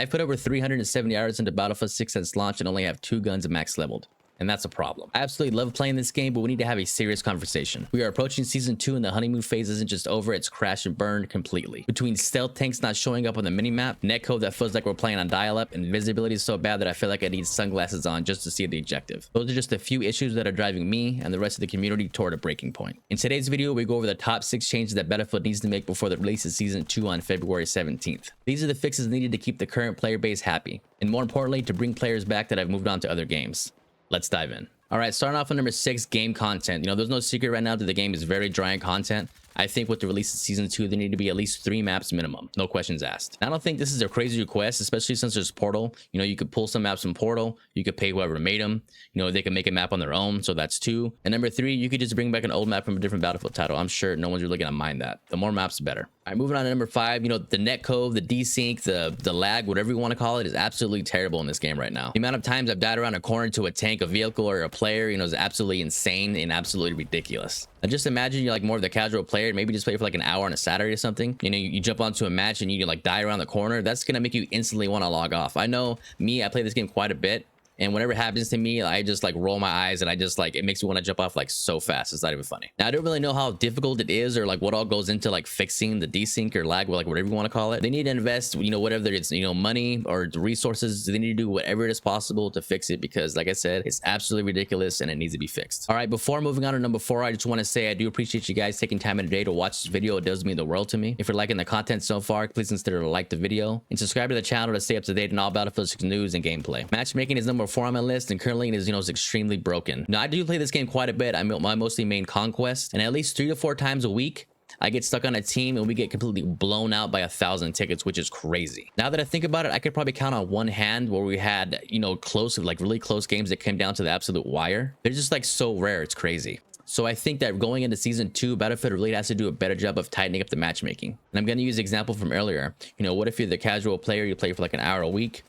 I've put over 370 hours into Battlefield 6 since launch and only have 2 guns max leveled. And that's a problem. I absolutely love playing this game, but we need to have a serious conversation. We are approaching season 2 and the honeymoon phase isn't just over, it's crashed and burned completely. Between stealth tanks not showing up on the minimap, netcode that feels like we're playing on dial-up, and visibility is so bad that I feel like I need sunglasses on just to see the objective. Those are just a few issues that are driving me and the rest of the community toward a breaking point. In today's video, we go over the top 6 changes that Battlefield needs to make before the release of season 2 on February 17th. These are the fixes needed to keep the current player base happy, and more importantly, to bring players back that have moved on to other games. Let's dive in. All right, starting off with number 6, game content. You know, there's no secret right now that the game is very dry in content. I think with the release of season 2, there need to be at least 3 maps minimum, no questions asked. I don't think this is a crazy request, especially since there's Portal. You know, you could pull some maps from Portal, you could pay whoever made them, you know, they can make a map on their own, so that's 2. And number 3, you could just bring back an old map from a different Battlefield title. I'm sure no one's really gonna mind that. The more maps, the better. All right, moving on to number 5, you know, the netcode, the desync, the lag, whatever you want to call it, is absolutely terrible in this game right now. The amount of times I've died around a corner to a tank, a vehicle, or a player, you know, is absolutely insane and absolutely ridiculous. Now just imagine you're like more of the casual player, maybe just play for like an hour on a Saturday or something. You know, you jump onto a match and you like die around the corner. That's gonna make you instantly want to log off. I know me, I play this game quite a bit. And whenever it happens to me, I just like roll my eyes and I just like, it makes me want to jump off like so fast. It's not even funny. Now, I don't really know how difficult it is or like what all goes into like fixing the desync or lag, or like whatever you want to call it. They need to invest, you know, whatever it's, you know, money or resources. They need to do whatever it is possible to fix it because like I said, it's absolutely ridiculous and it needs to be fixed. All right, before moving on to number 4, I just want to say I do appreciate you guys taking time in the day to watch this video. It does mean the world to me. If you're liking the content so far, please consider to like the video and subscribe to the channel to stay up to date on all Battlefield 6 news and gameplay. Matchmaking is number 4 on my list and currently it is, you know, is extremely broken. Now I do play this game quite a bit. I mostly main conquest, and at least 3 to 4 times a week I get stuck on a team and we get completely blown out by 1,000 tickets, which is crazy. Now that I think about it, I could probably count on one hand where we had, you know, close, like really close games that came down to the absolute wire. They're just like so rare, it's crazy. So I think that going into season 2, Battlefield really has to do a better job of tightening up the matchmaking. And I'm going to use the example from earlier. You know, what if you're the casual player, you play for like an hour a week,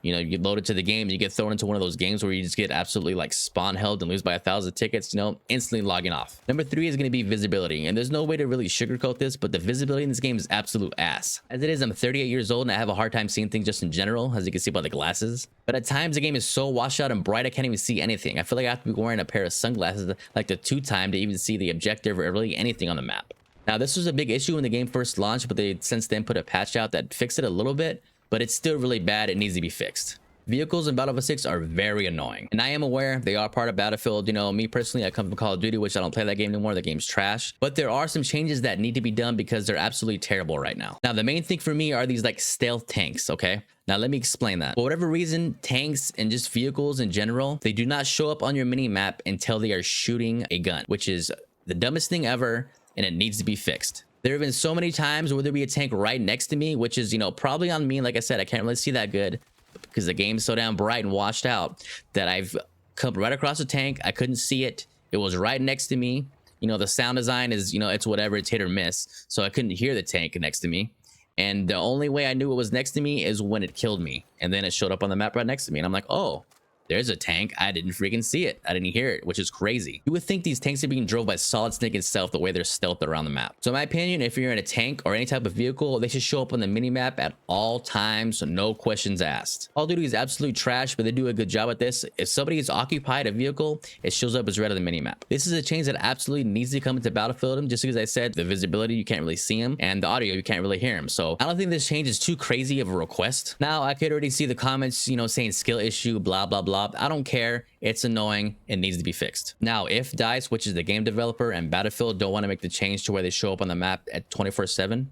you know, you get loaded to the game, you get thrown into one of those games where you just get absolutely like spawn held and lose by 1,000 tickets, you know, instantly logging off. Number 3 is going to be visibility, and there's no way to really sugarcoat this, but the visibility in this game is absolute ass. As it is, I'm 38 years old and I have a hard time seeing things just in general, as you can see by the glasses. But at times the game is so washed out and bright I can't even see anything. I feel like I have to be wearing a pair of sunglasses like the 2-time to even see the objective or really anything on the map. Now this was a big issue when the game first launched, but they since then put a patch out that fixed it a little bit, but it's still really bad. It needs to be fixed. Vehicles in Battlefield 6 are very annoying, and I am aware they are part of Battlefield. You know, me personally, I come from Call of Duty, which I don't play that game anymore. The game's trash, but there are some changes that need to be done because they're absolutely terrible right now. Now, the main thing for me are these like stealth tanks, okay? Now, let me explain that. For whatever reason, tanks and just vehicles in general, they do not show up on your mini map until they are shooting a gun, which is the dumbest thing ever, and it needs to be fixed. There have been so many times where there'll be a tank right next to me, which is, you know, probably on me. Like I said, I can't really see that good because the game's so damn bright and washed out that I've come right across the tank. I couldn't see it. It was right next to me. You know, the sound design is, you know, it's whatever, it's hit or miss. So I couldn't hear the tank next to me. And the only way I knew it was next to me is when it killed me. And then it showed up on the map right next to me. And I'm like, oh, there's a tank. I didn't freaking see it. I didn't hear it, which is crazy. You would think these tanks are being drove by Solid Snake itself the way they're stealthed around the map. So in my opinion, if you're in a tank or any type of vehicle, they should show up on the minimap at all times, so no questions asked. Call of Duty is absolute trash, but they do a good job at this. If somebody is occupied a vehicle, it shows up as red on the minimap. This is a change that absolutely needs to come into Battlefield, just because I said the visibility, you can't really see them, and the audio, you can't really hear them. So I don't think this change is too crazy of a request. Now, I could already see the comments, you know, saying skill issue, blah, blah, blah. I don't care. It's annoying. It needs to be fixed. Now, if DICE, which is the game developer, and Battlefield don't want to make the change to where they show up on the map at 24/7,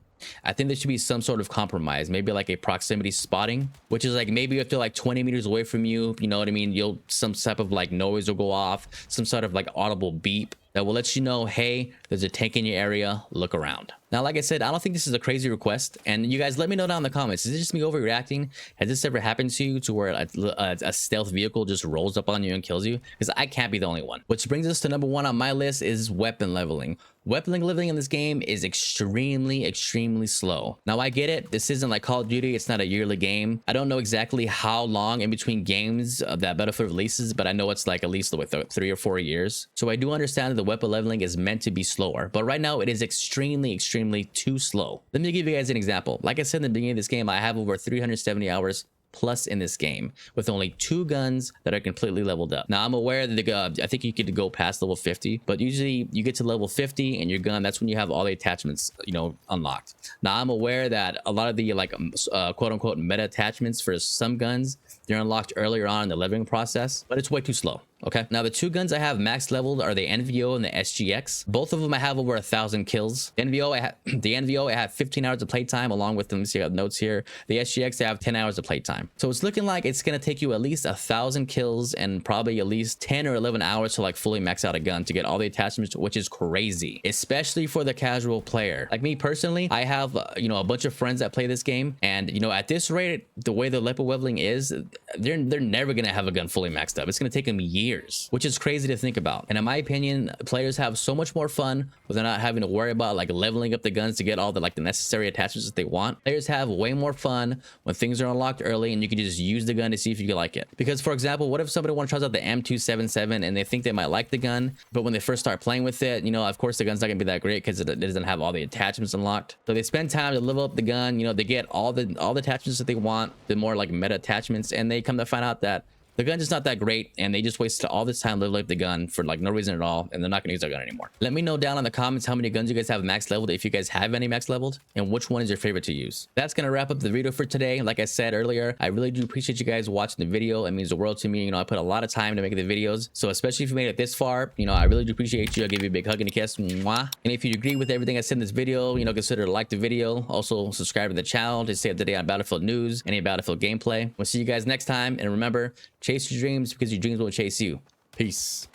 I think there should be some sort of compromise, maybe like a proximity spotting, which is like maybe if they're like 20 meters away from you, you know what I mean, some type of like noise will go off, some sort of like audible beep that will let you know, hey, there's a tank in your area, look around. Now, like I said, I don't think this is a crazy request, and you guys let me know down in the comments, is it just me overreacting? Has this ever happened to you to where a stealth vehicle just rolls up on you and kills you? Because I can't be the only one. Which brings us to number 1 on my list is weapon leveling. Weapon leveling in this game is extremely slow. Now, I get it. This isn't like Call of Duty. It's not a yearly game. I don't know exactly how long in between games that Battlefield releases, but I know it's like at least with 3 or 4 years. So I do understand that the weapon leveling is meant to be slower, but right now it is extremely too slow. Let me give you guys an example. Like I said in the beginning of this game, I have over 370 hours plus in this game with only 2 guns that are completely leveled up. Now I'm aware that I think you get to go past level 50, but usually you get to level 50 and your gun, that's when you have all the attachments, you know, unlocked. Now I'm aware that a lot of the like quote unquote meta attachments for some guns, they're unlocked earlier on in the leveling process, but it's way too slow. Okay, now the 2 guns I have max leveled are the NVO and the SGX. Both of them I have over 1,000 kills. The NVO I have 15 hours of playtime, along with them. See, I have notes here. The SGX I have 10 hours of playtime. So it's looking like it's gonna take you at least 1,000 kills and probably at least 10 or 11 hours to like fully max out a gun to get all the attachments, which is crazy, especially for the casual player. Like me personally, I have you know, a bunch of friends that play this game, and you know, at this rate, the way the weapon leveling is, they're never gonna have a gun fully maxed up. It's gonna take them years, which is crazy to think about. And in my opinion, players have so much more fun without not having to worry about like leveling up the guns to get all the like the necessary attachments that they want. Players have way more fun when things are unlocked early and you can just use the gun to see if you like it. Because for example, what if somebody wants to try out the M277 and they think they might like the gun, but when they first start playing with it, you know, of course the gun's not gonna be that great because it doesn't have all the attachments unlocked. So they spend time to level up the gun, you know, they get all the attachments that they want, the more like meta attachments, and they come to find out that the gun's just not that great, and they just wasted all this time leveling up the gun for like no reason at all, and they're not gonna use their gun anymore. Let me know down in the comments how many guns you guys have max leveled, if you guys have any max leveled, and which one is your favorite to use. That's gonna wrap up the video for today. Like I said earlier, I really do appreciate you guys watching the video. It means the world to me. You know, I put a lot of time to make the videos, so especially if you made it this far, you know, I really do appreciate you. I'll give you a big hug and a kiss. Mwah. And if you agree with everything I said in this video, you know, consider to like the video. Also subscribe to the channel to stay up to date on Battlefield news, any Battlefield gameplay. We'll see you guys next time, and remember, chase your dreams because your dreams will chase you. Peace.